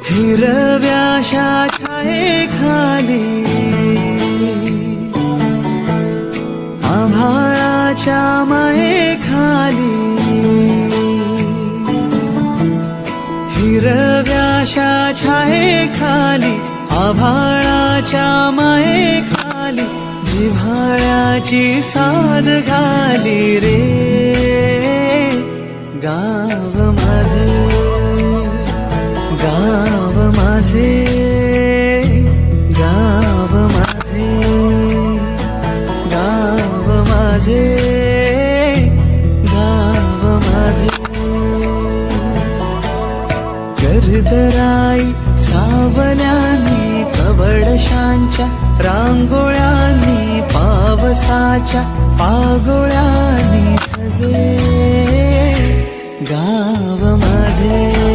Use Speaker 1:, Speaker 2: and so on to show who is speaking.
Speaker 1: हिरव्याशा छायेखाली आभाळाच्या मायेखाली हिरव्याशा छायेखाली आभाळाच्या मायेखाली जिव्हाळ्याची साद घाली रे गाव माझे गाव माझे गाव माझे गाव माझे गाव माझे गर्दराई सावल्यांनी कवडशांच्या रांगोळ्यांनी पावसाच्या पागोळ्यांनी सजे गाव माझे